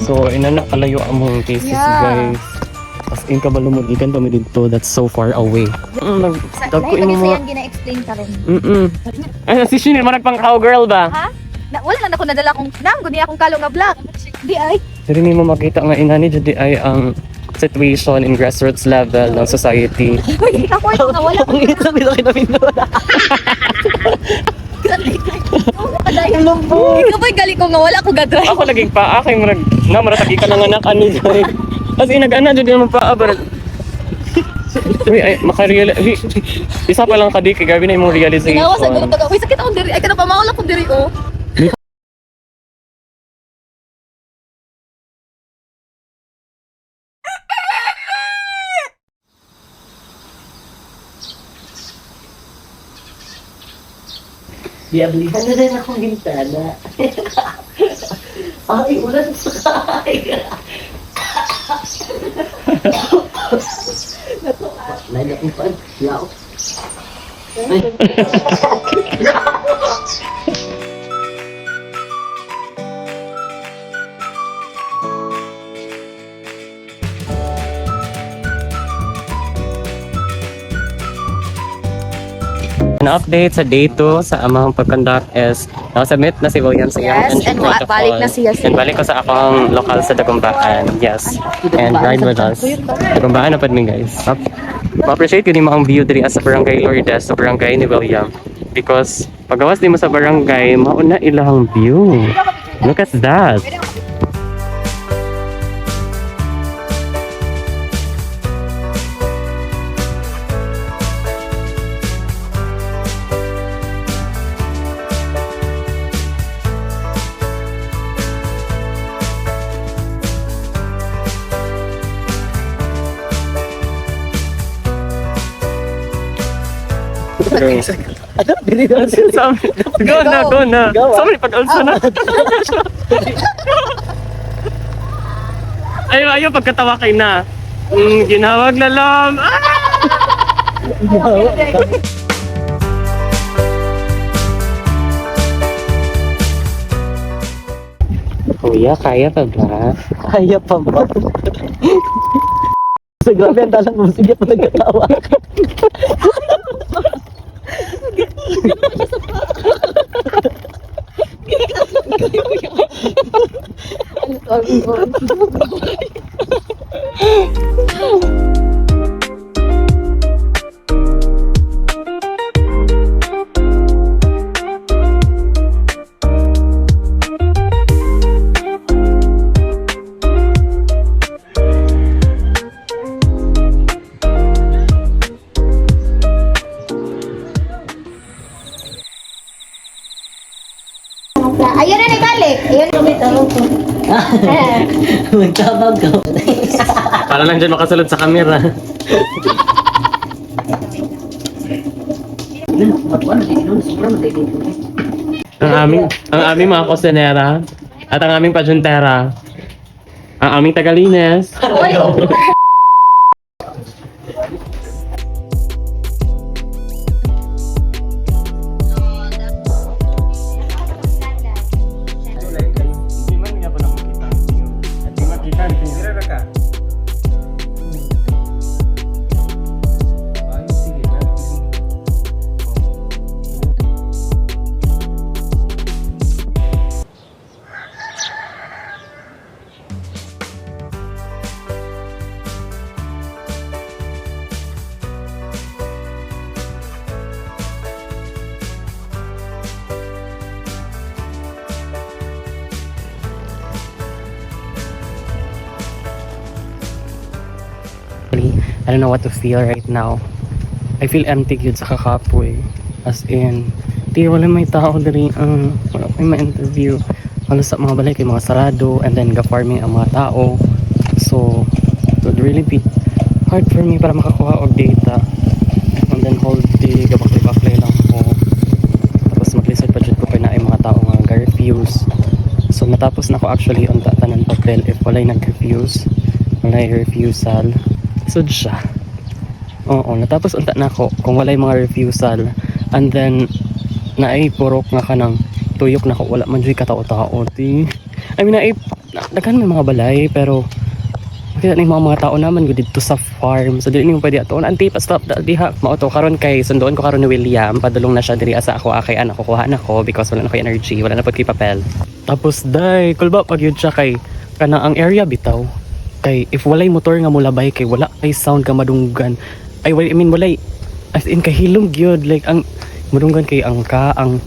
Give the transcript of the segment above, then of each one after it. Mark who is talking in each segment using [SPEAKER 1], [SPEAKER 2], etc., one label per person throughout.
[SPEAKER 1] So, inana kalayo among cases, guys. As in ka balumudigan kami dito, that's so far away. Dagko
[SPEAKER 2] Lahi
[SPEAKER 1] imo
[SPEAKER 2] kasi
[SPEAKER 1] mo.
[SPEAKER 2] yan gina-explain ka rin.
[SPEAKER 1] Ay, si Shinil, marag pang cowgirl ba?
[SPEAKER 2] Ha? Wala na ako nadala kong nanggo niya akong kalo nga black. Di ay.
[SPEAKER 1] Pero hindi mo makita nga inani jadi ay ang situation in grassroots level ng society.
[SPEAKER 2] Uy, ako ito nga wala.
[SPEAKER 1] Ang ito nila kinamindora.
[SPEAKER 2] Ikaw ba'y gali ko nga wala ko gagawin.
[SPEAKER 1] Ako laging pa, aking marag, nga maratagi ka ng anak ani joy. Kasi inag-ana jud naman pa aber. Uy, ay makarealize. Isa pa lang kadi kay gabi na imong realization.
[SPEAKER 2] Sinawa sa gulo taga. Uy, sakit akong diri. Ay, ka na pa mawala akong diri, oh.
[SPEAKER 3] Diablihan na rin akong bintana. Ay, ulan sa kaya. Lain akong pan. Yaw.
[SPEAKER 1] An update sa day 2 sa amang pag-conduct is nakasubmit na si William sa iyang
[SPEAKER 2] Yes,
[SPEAKER 1] entry
[SPEAKER 2] and
[SPEAKER 1] protocol.
[SPEAKER 2] balik na siya.
[SPEAKER 1] And balik ko sa akong lokal sa Dagumbaan. Yes. And ride with us. Dagumbaan na pa din guys. Ma-appreciate ko din mo ang view diri sa barangay Lourdes, sa barangay ni William. Because pagawas din mo sa barangay, mauna ilang view. Look at that.
[SPEAKER 3] Ano? Dili na
[SPEAKER 1] Go na, go na. Sorry, pag-alsa na. Ayaw, pagkatawa kay na. Ginawag lalam. Kuya, kaya pa ba?
[SPEAKER 3] Kaya pa ba? Sa grabe ang dalang mo. Sige pa nagkatawa.
[SPEAKER 2] Ayun na ni balik. Ayun kami tawag ko.
[SPEAKER 3] Magtabag ka.
[SPEAKER 1] Para lang dyan makasulod sa camera. ang aming mga kosenera at ang aming pajuntera. Ang aming tagalines. I don't know what to feel right now. I feel empty yun sa kakapoy. As in, di wala may tao diri wala may ma-interview. Halos sa mga balay kay mga sarado and then ga-farming ang mga tao. So, it would really be hard for me para makakuha og data. And then hold the gabak-baklay lang ko. Tapos mag-listen pa dyan ko pa na ay mga tao nga ga-refuse. So, natapos na ako actually on tanan papel if walay nag-refuse. Walay refusal. So siya. Oo, natapos unta na ako kung walay mga refusal. And then naay purok nga kanang tuyok na ko wala man jud ka tao-tao. I mean daghan may mga balay pero kita na yung mga tao naman go dito sa farm. So dili mo pwede ato. Anti pa stop diha mauto karon kay sundoon ko karon ni William. Padulong na siya diri asa ako akay anak kukuha na ko because wala na ko energy, wala na pud kay papel. Tapos day, kulba pag yun siya kay kana ang area bitaw. Kay if walay motor nga mulabay kay wala kay sound ka madunggan. I mean walay as in kahilom gyud like ang madunggan kay ang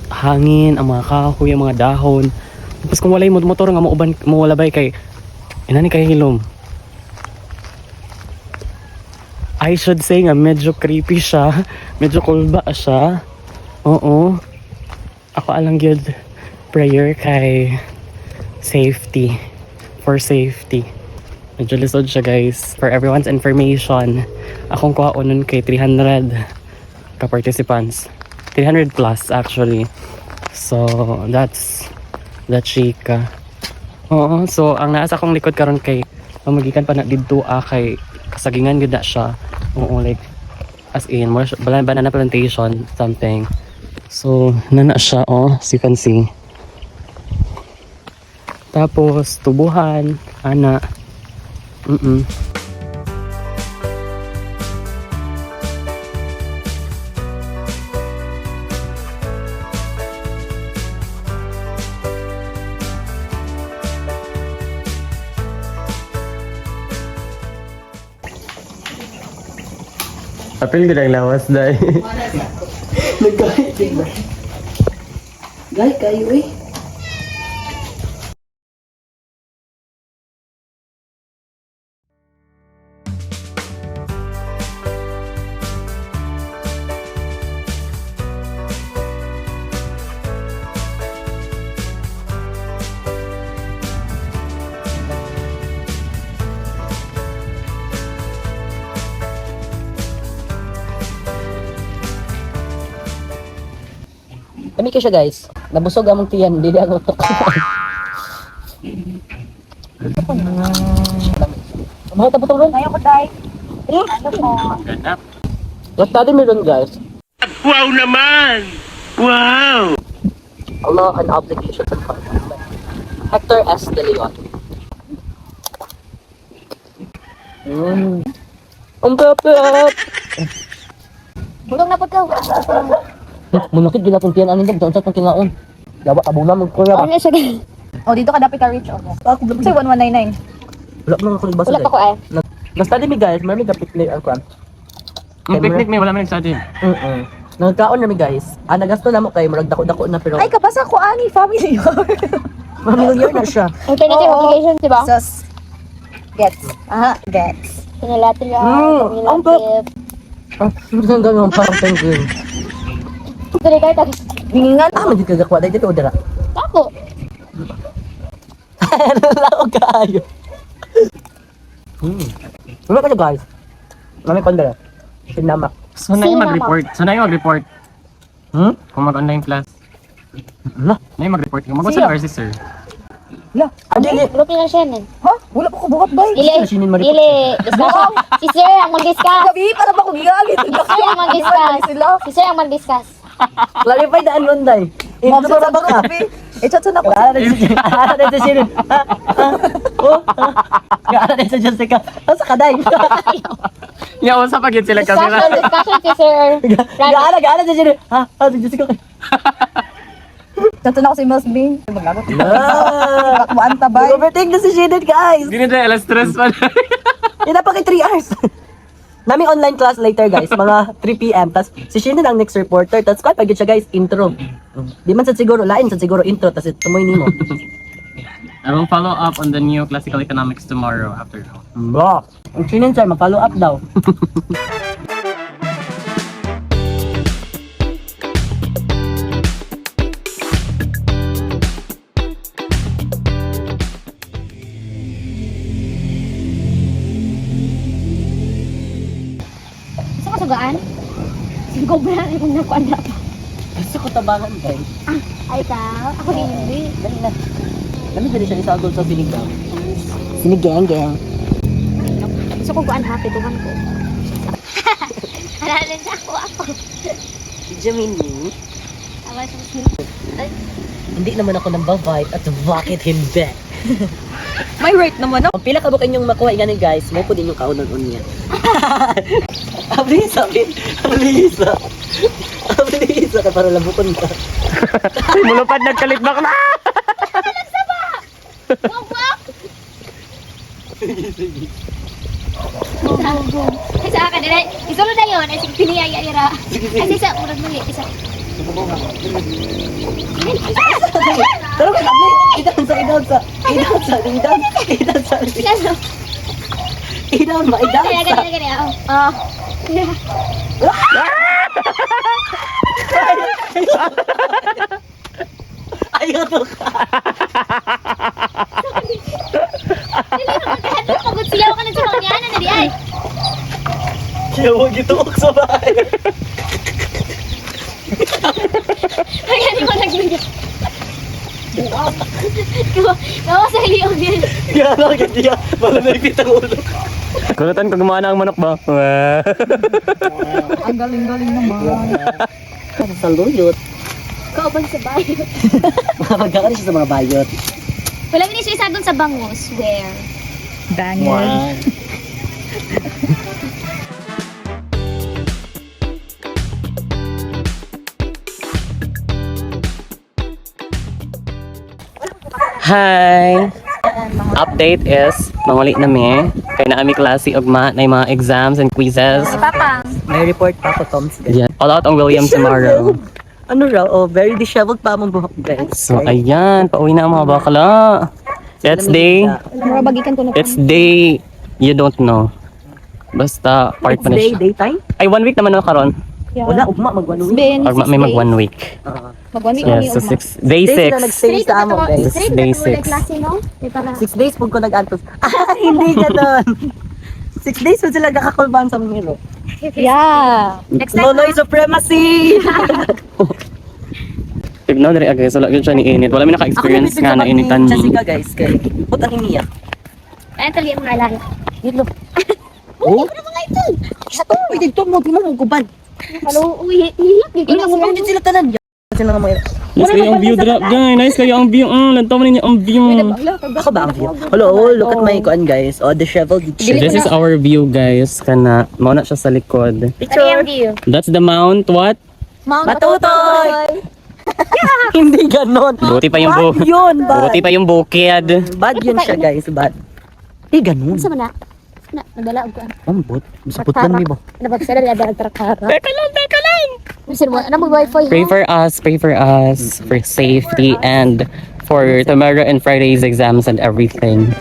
[SPEAKER 1] hangin, ang mga kahoy, ang mga dahon. Tapos kung walay motor nga mauban mo walabay kay inani kahilom. I should say nga medyo creepy siya. Medyo kulba siya. Oo. Ako alang gyud prayer kay safety. For safety. Medyo lisod siya guys. For everyone's information. Akong kuhaon nun kay 300 ka-participants. 300 plus actually. So that's the chika. Oo. So ang naasa kong likod karon kay magikan pa na didto kay kasagingan gud na siya. Oo, like as in more banana plantation something. So nana siya as you can see. Tapos tubuhan ana. Apil gud ang lawas dai.
[SPEAKER 3] Nagkahit ba? Gay kayo eh. Kami ka siya guys. Nabusog among tiyan, dili ako to. Mga tabutong ron.
[SPEAKER 2] Ayaw ko, Day. Ano po?
[SPEAKER 3] What study meron guys?
[SPEAKER 1] Wow naman! Wow!
[SPEAKER 3] Allah an obligation to Hector S. De Leon. Ang kapit!
[SPEAKER 2] Bulong na po ka.
[SPEAKER 3] Munakit gila kong tiyan anin doon sa kinaon. Dawa abuna mo ko
[SPEAKER 2] Ano siya guys? Oh, dito ka dapat ka-reach ako. Kasi 1199.
[SPEAKER 3] Wala mo ako nagbasa.
[SPEAKER 2] Wala pa ko eh.
[SPEAKER 3] Na-study mi guys, marami ka picnic ang kwan.
[SPEAKER 1] Ang picnic may wala man nagsadin.
[SPEAKER 3] Nagkaon na mi guys. Nagasto na mo kay murag dako-dako na pero
[SPEAKER 2] Ay, kabasa ko ani, family yard.
[SPEAKER 3] mamilong year na siya.
[SPEAKER 4] Alternative obligation, di ba?
[SPEAKER 2] Sus. Gets. Aha, gets.
[SPEAKER 4] Unilateral,
[SPEAKER 3] ang
[SPEAKER 4] cumulative.
[SPEAKER 3] Ang ganun parang penguin.
[SPEAKER 4] Dali kayo tayo.
[SPEAKER 2] Hingingan.
[SPEAKER 3] Magiging kagakwa dahil dito o dira.
[SPEAKER 4] Ako.
[SPEAKER 3] Lao kayo. Wala ka siya guys. Mami kondra. Sinamak.
[SPEAKER 1] So na yung mag-report. So na yung mag-report. Kung mag-online class.
[SPEAKER 3] Ala.
[SPEAKER 1] Na yung mag-report. Kung mag-usap or sister.
[SPEAKER 3] La. Adili.
[SPEAKER 4] Grupo na siya nun.
[SPEAKER 2] Ha? Wala pa ko buhat, Day.
[SPEAKER 4] Dili.
[SPEAKER 3] Sinin mo rin.
[SPEAKER 4] Dili. Discussion. Si Sir ang mag-discuss.
[SPEAKER 2] Gabi, para ba ko gigalit?
[SPEAKER 4] Si Sir ang mag-discuss.
[SPEAKER 2] Sila.
[SPEAKER 4] Si Sir ang mag-discuss.
[SPEAKER 3] Clarify daan lunday.
[SPEAKER 2] Mom,
[SPEAKER 3] Ito ba ba ka?
[SPEAKER 2] chat na ko.
[SPEAKER 3] Gaara din si Sinin. Gaara din si Jessica. Asa ka day?
[SPEAKER 1] Yeah, usap agad sila
[SPEAKER 4] Discussion si Sir.
[SPEAKER 3] Gaara si Sinin. Ha? Si Jessica.
[SPEAKER 2] Chat na ko si Mills B. Maglagot.
[SPEAKER 3] Ah.
[SPEAKER 2] Bakbuan tabay.
[SPEAKER 3] Overtake na si Sinin guys.
[SPEAKER 1] Hindi na dahil alas stress pa.
[SPEAKER 3] Yan na pa kay 3 hours. Nami online class later guys, mga 3 p.m. Tapos si Shinnin ang next reporter. Tapos kaya pagod siya guys, intro. Di man sa siguro, lain sa siguro intro. Tapos tumoy nimo.
[SPEAKER 1] I will follow up on the new classical economics tomorrow after.
[SPEAKER 3] Bro, ang Shinnin sir, mag-follow up daw.
[SPEAKER 4] Gusto ko sugaan? Siguro ba kung nakuan na pa?
[SPEAKER 3] Gusto ko tabangan guys.
[SPEAKER 4] Ay, ikaw? Ako din hindi.
[SPEAKER 3] Dali na. Dami dali siya isagol sa sinigang. Sinigang, gang.
[SPEAKER 4] Gusto ko kuan happy tuhan ko. Halalan sa ako.
[SPEAKER 3] Gemini,
[SPEAKER 4] Awa sa
[SPEAKER 3] hindi naman ako nang vibe at bakit hindi?
[SPEAKER 2] May rate naman ako.
[SPEAKER 3] Ang pila ka bukin yung makuha ganin guys, mo po din yung kaunon-un niya. Abilisa, abilisa. Abilisa ka para labukon ka.
[SPEAKER 1] Mulupad nagkalitbak na!
[SPEAKER 4] Ay, sa akin, ay, isulod na yun. Ay, sige, piniyaya-ira. Ay, isa, murag muli, isa.
[SPEAKER 3] Pero ka kami, idan sa.
[SPEAKER 4] Ano?
[SPEAKER 3] Idan ma,
[SPEAKER 4] Gani, gani, gani, oh.
[SPEAKER 3] Ayaw to ka.
[SPEAKER 4] Kahit pagod siyaw ka na sa mga yan, ano di ay?
[SPEAKER 3] Siya mo gituok sa bahay.
[SPEAKER 4] Ay, hindi ko nagbigay. Kawa sa iliyong yan.
[SPEAKER 3] Kaya lang kaya, malamigpit ang ulo.
[SPEAKER 1] Kulutan ko gumana ang manok ba?
[SPEAKER 2] Ang galing-galing naman.
[SPEAKER 3] Sa luyot.
[SPEAKER 4] Kauban sa bayo.
[SPEAKER 3] Magkakaroon siya sa mga bayot.
[SPEAKER 4] Wala mo siya isagon sa bangus. Where?
[SPEAKER 2] Daniel.
[SPEAKER 1] Hi! Update is, manguli na mi. Kaya na ami klase ugma na yung mga exams and quizzes.
[SPEAKER 2] Papang.
[SPEAKER 3] May report pa ako, Toms.
[SPEAKER 1] Yeah. All out on William tomorrow.
[SPEAKER 3] Ano raw? Oh, very disheveled pa among buhok, guys.
[SPEAKER 1] So, ayan. Pauwi na ang mga bakla. It's day.
[SPEAKER 2] Marabagikan ko na.
[SPEAKER 1] It's day. You don't know. Basta, part
[SPEAKER 3] It's
[SPEAKER 1] pa na
[SPEAKER 3] day,
[SPEAKER 1] siya.
[SPEAKER 3] daytime?
[SPEAKER 1] Ay, 1 week naman ako karon.
[SPEAKER 3] Wala, ugma, mag-1 week.
[SPEAKER 2] Ben,
[SPEAKER 1] Or may mag 1 week.
[SPEAKER 2] Mag-1 week
[SPEAKER 1] Yes, so
[SPEAKER 2] kami
[SPEAKER 1] 6. Day
[SPEAKER 3] Days na
[SPEAKER 1] 6.
[SPEAKER 3] nag-stay sa amon, guys.
[SPEAKER 4] Straight
[SPEAKER 1] Day
[SPEAKER 4] na tulad
[SPEAKER 1] six.
[SPEAKER 4] klase, no? Di para.
[SPEAKER 3] 6 days po ko nag-antos. Hindi ganon. 6 days po sila kakakulban sa mga hero.
[SPEAKER 2] Yeah.
[SPEAKER 4] Next time,
[SPEAKER 3] Loloy supremacy!
[SPEAKER 1] Tignan na rin agay. So, lagi siya ni init. Wala may naka-experience nga na initan
[SPEAKER 3] Kasi
[SPEAKER 1] ni.
[SPEAKER 3] ka guys, kay puta hiniya.
[SPEAKER 4] ayun talaga yung mga alala.
[SPEAKER 3] Yelo.
[SPEAKER 4] Oh? Ano mga ito?
[SPEAKER 3] Sa to, pwede to mo, di mo kuban.
[SPEAKER 4] Halo, uy, hihilak.
[SPEAKER 3] Ano mo din sila tanan. Kasi nga mga
[SPEAKER 1] Nice kayo ang view drop, guys. Nice kayo ang view. Lantaw mo ninyo ang view.
[SPEAKER 3] Ako ba ang view? Hello, look at my kuan guys. Oh, disheveled.
[SPEAKER 1] This is our view, guys. Kana, mauna siya sa likod.
[SPEAKER 4] Ano yung view?
[SPEAKER 1] That's the mount. What?
[SPEAKER 2] Mount
[SPEAKER 3] Matutoy! Hindi ganon.
[SPEAKER 1] Buti pa yung
[SPEAKER 3] Bad yun, bad.
[SPEAKER 1] Buti pa yung bukid.
[SPEAKER 3] Bad yun siya guys, bad. Ganon.
[SPEAKER 4] Saan mo na? Nadala ko.
[SPEAKER 3] Ambot. Sapot lang mi ba?
[SPEAKER 4] Nabagsala na dala trakara.
[SPEAKER 1] Teka lang, teka lang.
[SPEAKER 4] Sir mo, ano mo wifi?
[SPEAKER 1] Pray for us for safety and for tomorrow and Friday's exams and everything.